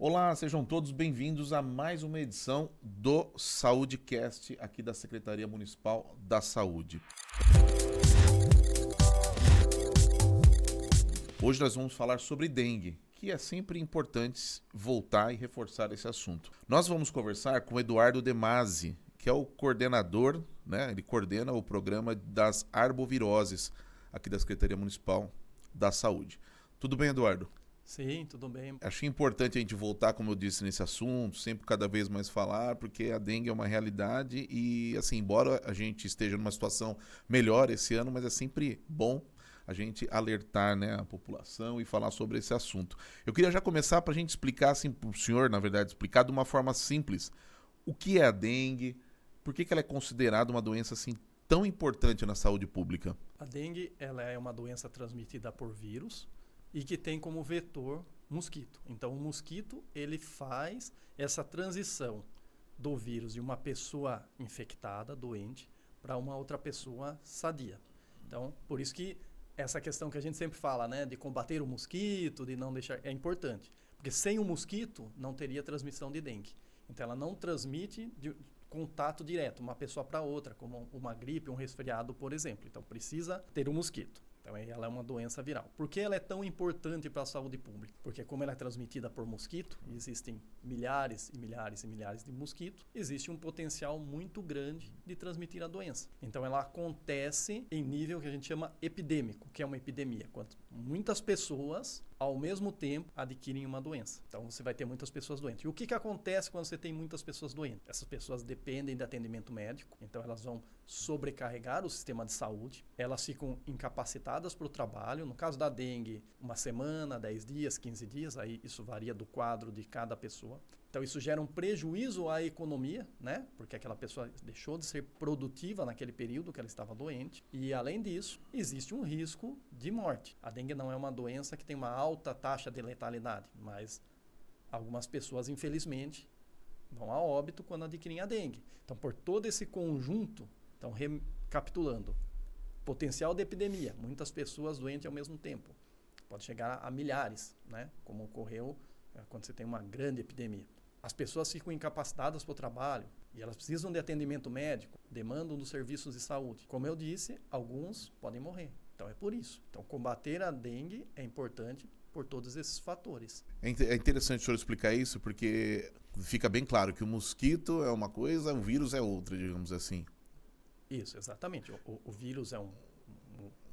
Olá, sejam todos bem-vindos a mais uma edição do SaúdeCast aqui da Secretaria Municipal da Saúde. Hoje nós vamos falar sobre dengue, que é sempre importante voltar e reforçar esse assunto. Nós vamos conversar com o Eduardo De Masi, que é o coordenador, né? Ele coordena o programa das arboviroses aqui da Secretaria Municipal da Saúde. Tudo bem, Eduardo? Sim, tudo bem. Achei importante a gente voltar, como eu disse, nesse assunto, sempre cada vez mais falar, porque a dengue é uma realidade e, assim, embora a gente esteja numa situação melhor esse ano, mas é sempre bom a gente alertar, né, a população e falar sobre esse assunto. Eu queria já começar para a gente explicar, assim, para o senhor, na verdade, explicar de uma forma simples o que é a dengue, por que ela é considerada uma doença, assim, tão importante na saúde pública. A dengue ela é uma doença transmitida por vírus e que tem como vetor mosquito. Então, o mosquito ele faz essa transição do vírus de uma pessoa infectada, doente, para uma outra pessoa sadia. Então, por isso que essa questão que a gente sempre fala, né, de combater o mosquito, de não deixar, é importante. Porque sem o mosquito não teria transmissão de dengue. Então, ela não transmite de contato direto, uma pessoa para outra, como uma gripe, um resfriado, por exemplo. Então, precisa ter o mosquito. Então, ela é uma doença viral. Por que ela é tão importante para a saúde pública? Porque como ela é transmitida por mosquito, existem milhares e milhares e milhares de mosquitos, existe um potencial muito grande de transmitir a doença. Então, ela acontece em nível que a gente chama epidêmico, que é uma epidemia, quando muitas pessoas, ao mesmo tempo, adquirem uma doença. Então, você vai ter muitas pessoas doentes. E o que acontece quando você tem muitas pessoas doentes? Essas pessoas dependem de atendimento médico, então elas vão sobrecarregar o sistema de saúde, elas ficam incapacitadas para o trabalho. No caso da dengue, uma semana, 10 dias, 15 dias, aí isso varia do quadro de cada pessoa. Então, isso gera um prejuízo à economia, né? Porque aquela pessoa deixou de ser produtiva naquele período que ela estava doente. E, além disso, existe um risco de morte. A dengue não é uma doença que tem uma alta taxa de letalidade, mas algumas pessoas, infelizmente, vão a óbito quando adquirem a dengue. Então, por todo esse conjunto, então, recapitulando, potencial de epidemia, muitas pessoas doentes ao mesmo tempo. Pode chegar a milhares, né? Como ocorreu quando você tem uma grande epidemia. As pessoas ficam incapacitadas para o trabalho e elas precisam de atendimento médico, demandam dos serviços de saúde. Como eu disse, alguns podem morrer. Então é por isso. Então combater a dengue é importante por todos esses fatores. É interessante o senhor explicar isso, porque fica bem claro que o mosquito é uma coisa, o vírus é outra, digamos assim. Isso, exatamente. O vírus é um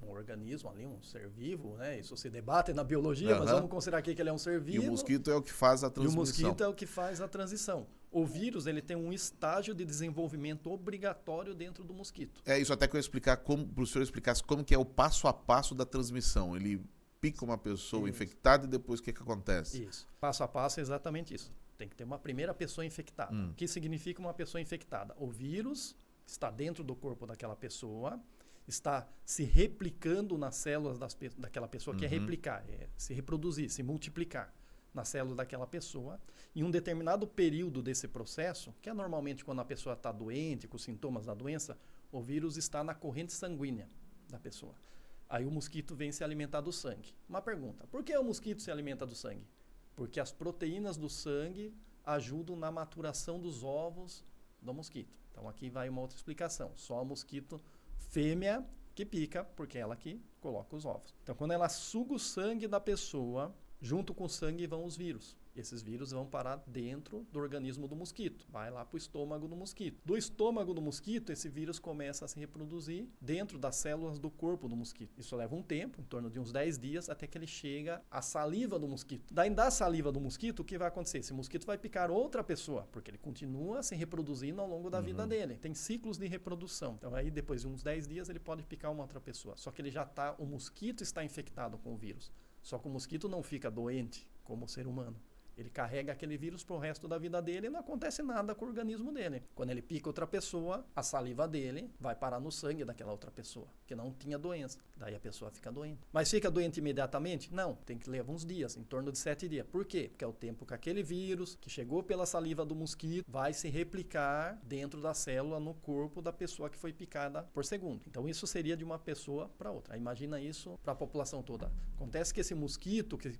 organismo ali, um ser vivo, né? Isso se debate na biologia, mas vamos considerar aqui que ele é um ser vivo. E o mosquito é o que faz a transmissão. E o mosquito é o que faz a transição. O vírus, ele tem um estágio de desenvolvimento obrigatório dentro do mosquito. É isso até que eu ia explicar, para o senhor explicasse como que é o passo a passo da transmissão. Ele pica uma pessoa infectada e depois o que acontece? Isso. Passo a passo é exatamente isso. Tem que ter uma primeira pessoa infectada. O que significa uma pessoa infectada? O vírus está dentro do corpo daquela pessoa, está se replicando nas células daquela pessoa, que é replicar, é se reproduzir, se multiplicar nas células daquela pessoa. Em um determinado período desse processo, que é normalmente quando a pessoa está doente, com sintomas da doença, o vírus está na corrente sanguínea da pessoa. Aí o mosquito vem se alimentar do sangue. Uma pergunta, por que o mosquito se alimenta do sangue? Porque as proteínas do sangue ajudam na maturação dos ovos do mosquito. Então aqui vai uma outra explicação. Só o mosquito fêmea que pica, porque é ela que coloca os ovos. Então, quando ela suga o sangue da pessoa, junto com o sangue vão os vírus. Esses vírus vão parar dentro do organismo do mosquito. Vai lá para o estômago do mosquito. Do estômago do mosquito, esse vírus começa a se reproduzir dentro das células do corpo do mosquito. Isso leva um tempo, em torno de uns 10 dias, até que ele chega à saliva do mosquito. Daí, da saliva do mosquito, o que vai acontecer? Esse mosquito vai picar outra pessoa, porque ele continua se reproduzindo ao longo da vida dele. Tem ciclos de reprodução. Então, aí, depois de uns 10 dias, ele pode picar uma outra pessoa. Só que o mosquito está infectado com o vírus. Só que o mosquito não fica doente como o ser humano. Ele carrega aquele vírus pro resto da vida dele e não acontece nada com o organismo dele. Quando ele pica outra pessoa, a saliva dele vai parar no sangue daquela outra pessoa, que não tinha doença. Daí a pessoa fica doente. Mas fica doente imediatamente? Não, tem que levar uns dias, em torno de 7 dias. Por quê? Porque é o tempo que aquele vírus, que chegou pela saliva do mosquito, vai se replicar dentro da célula, no corpo da pessoa que foi picada por segundo. Então isso seria de uma pessoa para outra. Aí imagina isso para a população toda. Acontece que esse mosquito, que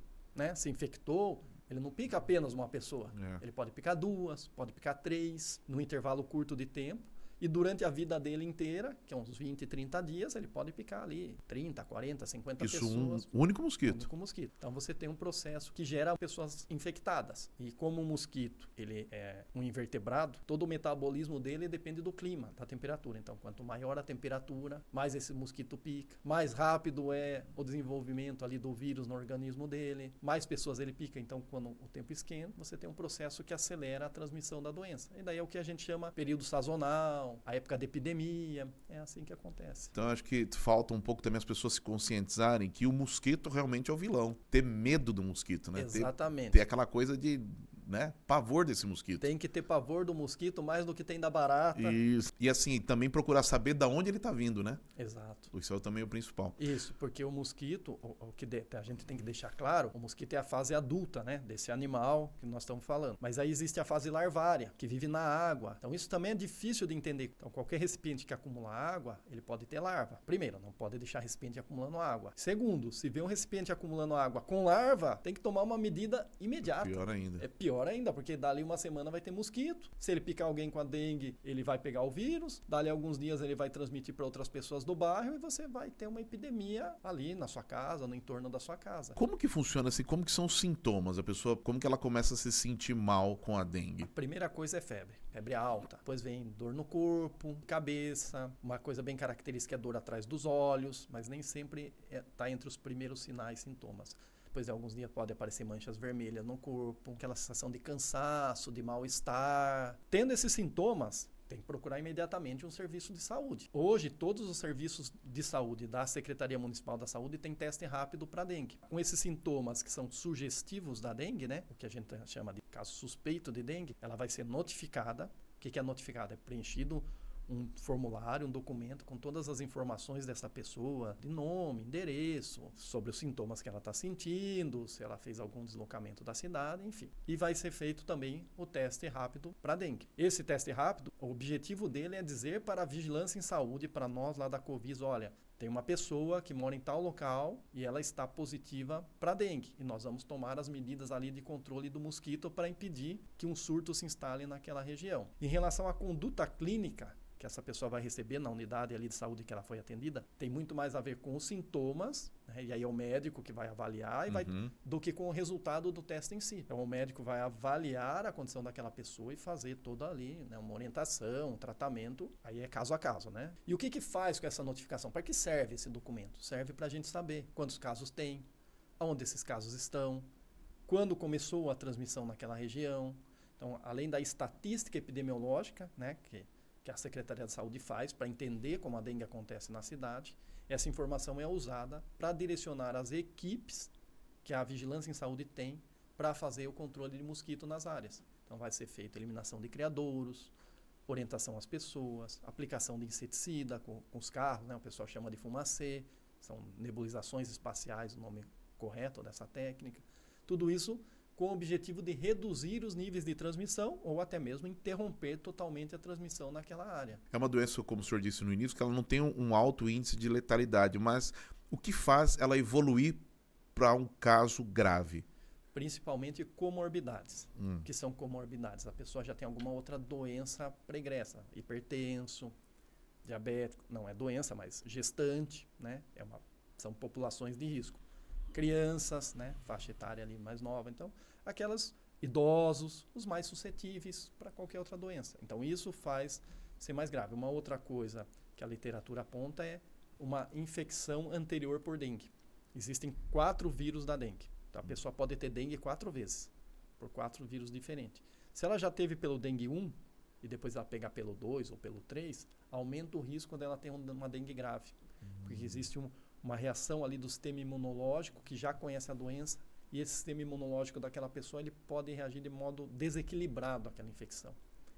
se infectou, Ele não pica apenas uma pessoa. É. Ele pode picar 2, pode picar 3, num intervalo curto de tempo. E durante a vida dele inteira, que é uns 20, 30 dias, ele pode picar ali 30, 40, 50 pessoas. Isso, um único mosquito. Único mosquito. Então você tem um processo que gera pessoas infectadas. E como o mosquito ele é um invertebrado, todo o metabolismo dele depende do clima, da temperatura. Então quanto maior a temperatura, mais esse mosquito pica, mais rápido é o desenvolvimento ali do vírus no organismo dele, mais pessoas ele pica. Então quando o tempo esquenta, você tem um processo que acelera a transmissão da doença. E daí é o que a gente chama período sazonal, a época da epidemia, é assim que acontece. Então acho que falta um pouco também as pessoas se conscientizarem que o mosquito realmente é o vilão. Ter medo do mosquito, né? Exatamente. Ter aquela coisa de, né, pavor desse mosquito. Tem que ter pavor do mosquito mais do que tem da barata. Isso. E assim, também procurar saber de onde ele está vindo, né? Exato. Isso é também o principal. Isso, porque o mosquito, o que a gente tem que deixar claro, o mosquito é a fase adulta, né, desse animal que nós estamos falando. Mas aí existe a fase larvária, que vive na água. Então isso também é difícil de entender. Então qualquer recipiente que acumula água, ele pode ter larva. Primeiro, não pode deixar recipiente acumulando água. Segundo, se vê um recipiente acumulando água com larva, tem que tomar uma medida imediata. Pior ainda. É pior ainda, porque dali uma semana vai ter mosquito. Se ele picar alguém com a dengue, ele vai pegar o vírus. Dali alguns dias ele vai transmitir para outras pessoas do bairro e você vai ter uma epidemia ali na sua casa, no entorno da sua casa. Como que funciona assim? Como que são os sintomas? A pessoa, como que ela começa a se sentir mal com a dengue? A primeira coisa é febre alta. Depois vem dor no corpo, cabeça. Uma coisa bem característica é dor atrás dos olhos, mas nem sempre está entre os primeiros sinais e sintomas. Depois de alguns dias pode aparecer manchas vermelhas no corpo, aquela sensação de cansaço, de mal-estar. Tendo esses sintomas, tem que procurar imediatamente um serviço de saúde. Hoje, todos os serviços de saúde da Secretaria Municipal da Saúde têm teste rápido para dengue. Com esses sintomas que são sugestivos da dengue, né, o que a gente chama de caso suspeito de dengue, ela vai ser notificada. O que é notificada? É preenchido um formulário, um documento com todas as informações dessa pessoa, de nome, endereço, sobre os sintomas que ela está sentindo, se ela fez algum deslocamento da cidade, enfim. E vai ser feito também o teste rápido para dengue. Esse teste rápido, o objetivo dele é dizer para a Vigilância em Saúde, para nós lá da Covis, olha, tem uma pessoa que mora em tal local e ela está positiva para dengue. E nós vamos tomar as medidas ali de controle do mosquito para impedir que um surto se instale naquela região. Em relação à conduta clínica que essa pessoa vai receber na unidade ali de saúde que ela foi atendida, tem muito mais a ver com os sintomas, né? E aí é o médico que vai avaliar do que com o resultado do teste em si. Então o médico vai avaliar a condição daquela pessoa e fazer toda ali, né, uma orientação, um tratamento, aí é caso a caso, né? E o que faz com essa notificação? Para que serve esse documento? Serve para a gente saber quantos casos tem, onde esses casos estão, quando começou a transmissão naquela região. Então, além da estatística epidemiológica, né, que a Secretaria de Saúde faz para entender como a dengue acontece na cidade, essa informação é usada para direcionar as equipes que a Vigilância em Saúde tem para fazer o controle de mosquito nas áreas. Então vai ser feita eliminação de criadouros, orientação às pessoas, aplicação de inseticida com os carros, né? O pessoal chama de fumacê, são nebulizações espaciais, o nome correto dessa técnica. Tudo isso com o objetivo de reduzir os níveis de transmissão ou até mesmo interromper totalmente a transmissão naquela área. É uma doença, como o senhor disse no início, que ela não tem um alto índice de letalidade, mas o que faz ela evoluir para um caso grave? Principalmente comorbidades. Que são comorbidades? A pessoa já tem alguma outra doença pregressa, hipertenso, diabético, não é doença, mas gestante, né? São populações de risco. Crianças, né, faixa etária ali mais nova, então aquelas idosos, os mais suscetíveis para qualquer outra doença. Então isso faz ser mais grave. Uma outra coisa que a literatura aponta é uma infecção anterior por dengue. Existem 4 vírus da dengue. Então a pessoa pode ter dengue 4 vezes, por 4 vírus diferentes. Se ela já teve pelo dengue 1 e depois ela pegar pelo 2 ou pelo 3, aumenta o risco dela ter uma dengue grave, porque existe uma reação ali do sistema imunológico que já conhece a doença e esse sistema imunológico daquela pessoa ele pode reagir de modo desequilibrado àquela infecção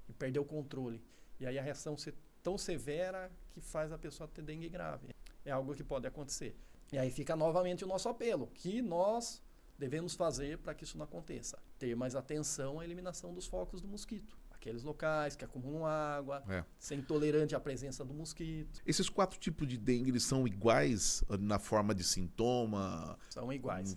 e perder o controle. E aí a reação ser tão severa que faz a pessoa ter dengue grave. É algo que pode acontecer. E aí fica novamente o nosso apelo, que nós devemos fazer para que isso não aconteça. Ter mais atenção à eliminação dos focos do mosquito. Aqueles locais que acumulam água, ser intolerante à presença do mosquito. Esses 4 tipos de dengue, eles são iguais na forma de sintoma? São iguais.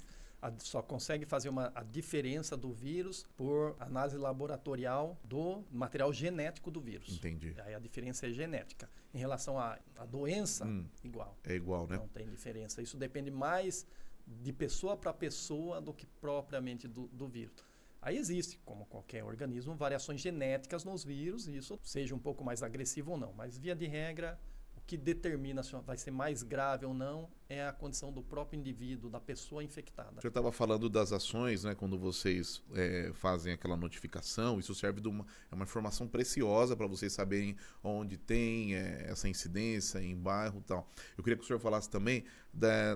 Só consegue fazer a diferença do vírus por análise laboratorial do material genético do vírus. Entendi. Aí a diferença é genética. Em relação à doença, igual. É igual, né? Não tem diferença. Isso depende mais de pessoa para pessoa do que propriamente do vírus. Aí existe, como qualquer organismo, variações genéticas nos vírus, e isso seja um pouco mais agressivo ou não. Mas, via de regra, o que determina se vai ser mais grave ou não é a condição do próprio indivíduo, da pessoa infectada. O senhor estava falando das ações, né? Quando vocês fazem aquela notificação, isso serve é uma informação preciosa para vocês saberem onde tem essa incidência, em bairro e tal. Eu queria que o senhor falasse também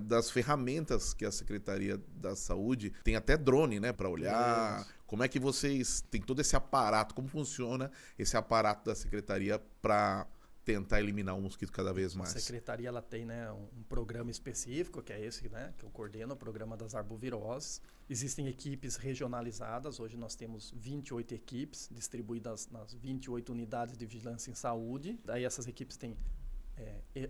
das ferramentas que a Secretaria da Saúde tem, até drone, né? Para olhar. Isso. Como é que vocês têm todo esse aparato, como funciona esse aparato da Secretaria para tentar eliminar o mosquito cada vez mais? A Secretaria ela tem, né, um programa específico, que é esse, né, que eu coordeno, o programa das arboviroses. Existem equipes regionalizadas, hoje nós temos 28 equipes distribuídas nas 28 unidades de vigilância em saúde. Daí essas equipes têm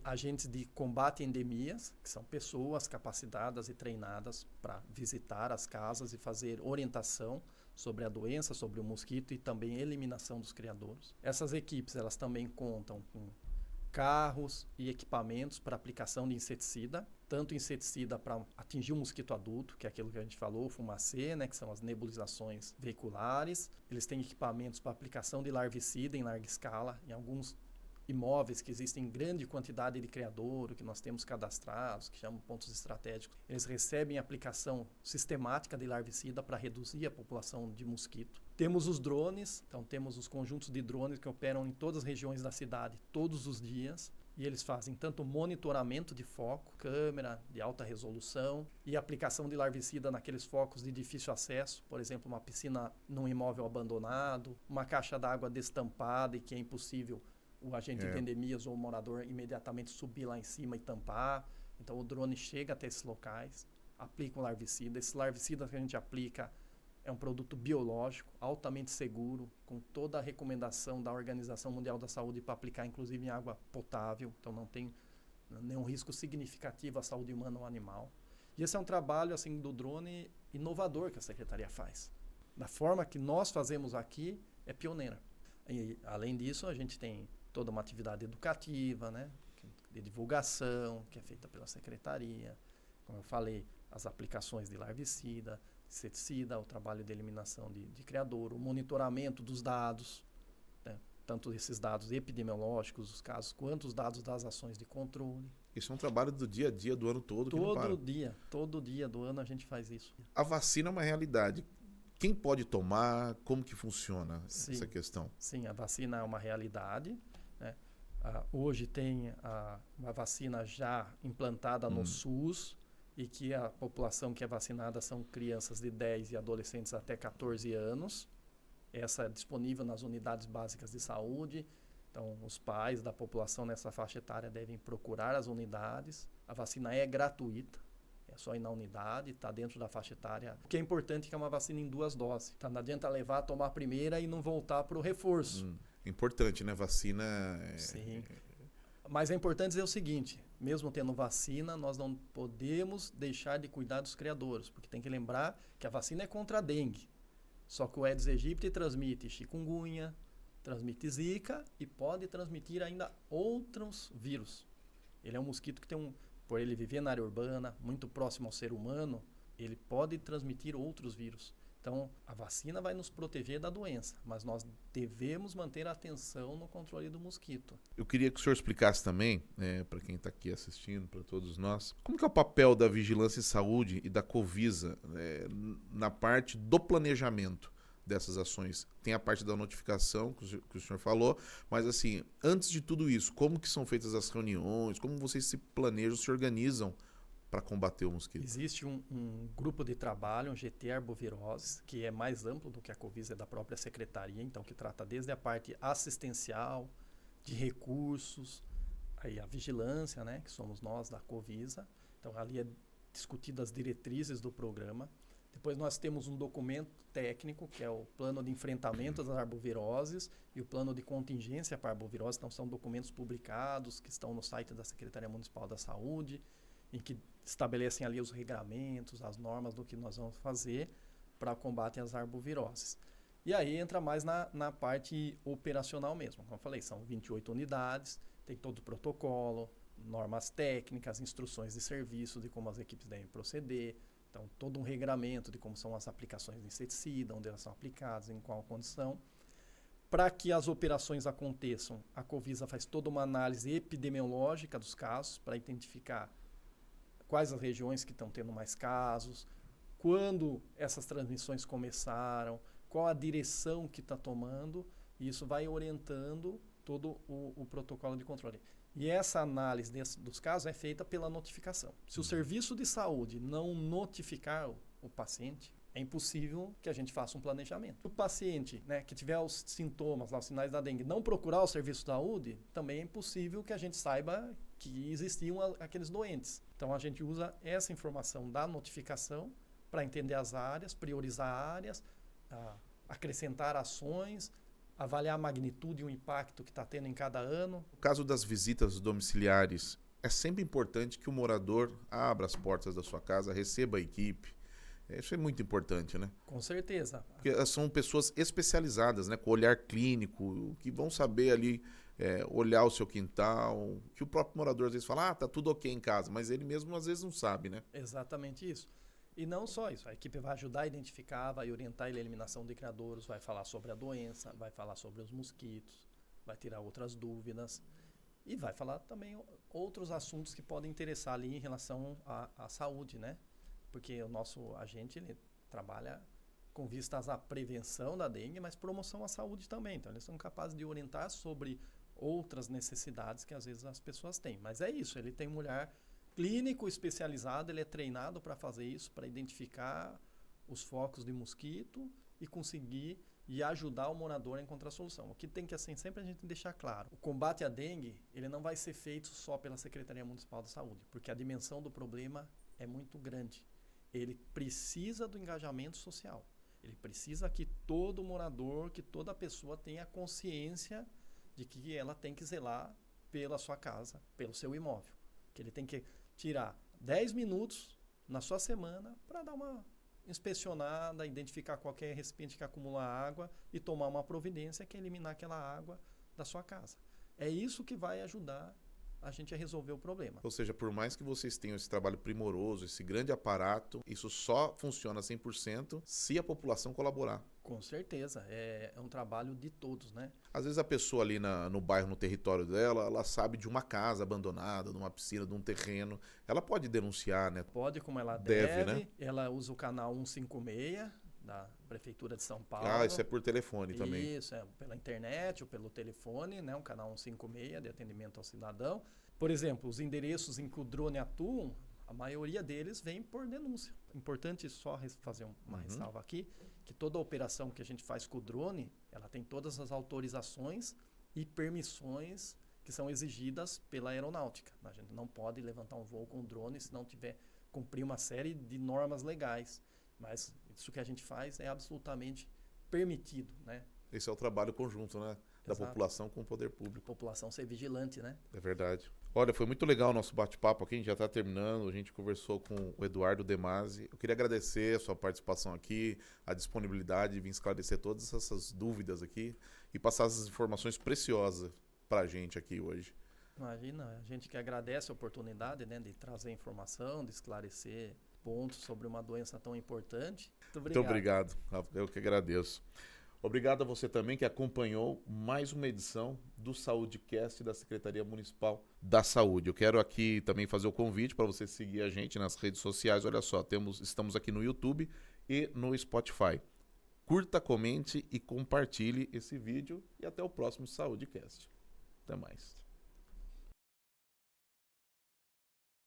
agentes de combate a endemias, que são pessoas capacitadas e treinadas para visitar as casas e fazer orientação sobre a doença, sobre o mosquito e também eliminação dos criadouros. Essas equipes elas também contam com carros e equipamentos para aplicação de inseticida, tanto inseticida para atingir o mosquito adulto, que é aquilo que a gente falou, o fumacê, né, que são as nebulizações veiculares. Eles têm equipamentos para aplicação de larvicida em larga escala, em alguns imóveis que existem em grande quantidade de criadouro, que nós temos cadastrados, que chamam pontos estratégicos. Eles recebem aplicação sistemática de larvicida para reduzir a população de mosquito. Temos os drones, então temos os conjuntos de drones que operam em todas as regiões da cidade, todos os dias, e eles fazem tanto monitoramento de foco, câmera de alta resolução e aplicação de larvicida naqueles focos de difícil acesso, por exemplo, uma piscina num imóvel abandonado, uma caixa d'água destampada e que é impossível o agente de endemias ou o morador imediatamente subir lá em cima e tampar. Então o drone chega até esses locais, aplica um larvicida. Esse larvicida que a gente aplica é um produto biológico, altamente seguro, com toda a recomendação da Organização Mundial da Saúde para aplicar inclusive em água potável. Então não tem nenhum risco significativo à saúde humana ou animal. E esse é um trabalho assim do drone inovador que a Secretaria faz. Da forma que nós fazemos aqui, é pioneira. E, além disso, a gente tem toda uma atividade educativa, né, de divulgação, que é feita pela Secretaria. Como eu falei, as aplicações de larvicida, inseticida, o trabalho de eliminação de criadouro, o monitoramento dos dados, né, tanto esses dados epidemiológicos dos casos, quanto os dados das ações de controle. Isso é um trabalho do dia a dia, do ano todo, que não para. Todo dia do ano a gente faz isso. A vacina é uma realidade. Quem pode tomar? Como que funciona essa questão? Sim, a vacina é uma realidade. Né? Hoje tem uma vacina já implantada no SUS e que a população que é vacinada são crianças de 10 e adolescentes até 14 anos. Essa é disponível nas unidades básicas de saúde. Então, os pais da população nessa faixa etária devem procurar as unidades. A vacina é gratuita. É só ir na unidade, está dentro da faixa etária. O que é importante é que é uma vacina em 2 doses. Então, não adianta levar, tomar a primeira e não voltar para o reforço. Importante, né? Vacina... Sim. Mas é importante dizer o seguinte, mesmo tendo vacina, nós não podemos deixar de cuidar dos criadouros, porque tem que lembrar que a vacina é contra a dengue. Só que o Aedes aegypti transmite chikungunya, transmite zika e pode transmitir ainda outros vírus. Ele é um mosquito que tem por ele viver na área urbana, muito próximo ao ser humano, ele pode transmitir outros vírus. Então, a vacina vai nos proteger da doença, mas nós devemos manter a atenção no controle do mosquito. Eu queria que o senhor explicasse também, para quem está aqui assistindo, para todos nós, como que é o papel da Vigilância em Saúde e da Covisa na parte do planejamento dessas ações. Tem a parte da notificação que o senhor falou, mas assim, antes de tudo isso, como que são feitas as reuniões, como vocês se planejam, se organizam para combater o mosquito? Existe um grupo de trabalho, um GT Arboviroses, que é mais amplo do que a Covisa, é da própria Secretaria, então que trata desde a parte assistencial, de recursos, aí a vigilância, né, que somos nós da Covisa. Então ali é discutido as diretrizes do programa. Depois nós temos um documento técnico, que é o plano de enfrentamento das arboviroses e o plano de contingência para arbovirose. Então são documentos publicados que estão no site da Secretaria Municipal da Saúde. em que estabelecem ali os regramentos, as normas do que nós vamos fazer para combate às arboviroses. E aí entra mais na parte operacional mesmo. Como eu falei, são 28 unidades, tem todo o protocolo, normas técnicas, instruções de serviço de como as equipes devem proceder. Então, todo um regramento de como são as aplicações de inseticida, onde elas são aplicadas, em qual condição. Para que as operações aconteçam, a Covisa faz toda uma análise epidemiológica dos casos para identificar quais as regiões que estão tendo mais casos, quando essas transmissões começaram, qual a direção que está tomando, e isso vai orientando todo o protocolo de controle. E essa análise dos casos é feita pela notificação. Se o serviço de saúde não notificar o paciente, é impossível que a gente faça um planejamento. Se o paciente, né, que tiver os sintomas, os sinais da dengue, não procurar o serviço de saúde, também é impossível que a gente saiba que existiam aqueles doentes. Então a gente usa essa informação da notificação para entender as áreas, priorizar áreas, acrescentar ações, avaliar a magnitude e o impacto que está tendo em cada ano. No caso das visitas domiciliares, é sempre importante que o morador abra as portas da sua casa, receba a equipe. Isso é muito importante, né? Com certeza. Porque são pessoas especializadas, né? Com olhar clínico, que vão saber ali olhar o seu quintal, que o próprio morador às vezes fala, tá tudo ok em casa, mas ele mesmo às vezes não sabe, né? Exatamente isso. E não só isso, a equipe vai ajudar a identificar, vai orientar a eliminação de criadouros, vai falar sobre a doença, vai falar sobre os mosquitos, vai tirar outras dúvidas e vai falar também outros assuntos que podem interessar ali em relação à saúde, né? Porque o nosso agente, ele trabalha com vistas à prevenção da dengue, mas promoção à saúde também. Então, eles são capazes de orientar sobre outras necessidades que às vezes as pessoas têm. Mas é isso, ele tem um olhar clínico especializado, ele é treinado para fazer isso, para identificar os focos de mosquito e conseguir e ajudar o morador a encontrar a solução. O que tem que, assim, sempre a gente deixar claro, o combate à dengue, ele não vai ser feito só pela Secretaria Municipal da Saúde, porque a dimensão do problema é muito grande. Ele precisa do engajamento social. Ele precisa que todo morador, que toda pessoa tenha consciência de que ela tem que zelar pela sua casa, pelo seu imóvel. Que ele tem que tirar 10 minutos na sua semana para dar uma inspecionada, identificar qualquer recipiente que acumula água e tomar uma providência que é eliminar aquela água da sua casa. É isso que vai ajudar a gente a resolver o problema. Ou seja, por mais que vocês tenham esse trabalho primoroso, esse grande aparato, isso só funciona 100% se a população colaborar. Com certeza, é um trabalho de todos, né? Às vezes a pessoa ali no bairro, no território dela, ela sabe de uma casa abandonada, de uma piscina, de um terreno. Ela pode denunciar, né? Pode, como ela deve, né? Ela usa o canal 156 da Prefeitura de São Paulo. Isso é por telefone também. Isso, pela internet ou pelo telefone, né? Um canal 156 de atendimento ao cidadão. Por exemplo, os endereços em que o drone atuam, a maioria deles vem por denúncia. Importante só fazer uma ressalva aqui, que toda operação que a gente faz com o drone, ela tem todas as autorizações e permissões que são exigidas pela aeronáutica. A gente não pode levantar um voo com o drone se não tiver cumprir uma série de normas legais. Mas isso que a gente faz é absolutamente permitido, né? Esse é o trabalho conjunto, né? Da Exato. População com o poder público. A população ser vigilante, né? É verdade. Olha, foi muito legal o nosso bate-papo aqui, a gente já está terminando, a gente conversou com o Eduardo Demasi. Eu queria agradecer a sua participação aqui, a disponibilidade de vir esclarecer todas essas dúvidas aqui e passar essas informações preciosas para a gente aqui hoje. Imagina, a gente que agradece a oportunidade, né, de trazer informação, de esclarecer pontos sobre uma doença tão importante. Muito obrigado. Eu que agradeço. Obrigado a você também que acompanhou mais uma edição do SaúdeCast da Secretaria Municipal da Saúde. Eu quero aqui também fazer o convite para você seguir a gente nas redes sociais. Olha só, estamos aqui no YouTube e no Spotify. Curta, comente e compartilhe esse vídeo e até o próximo SaúdeCast. Até mais.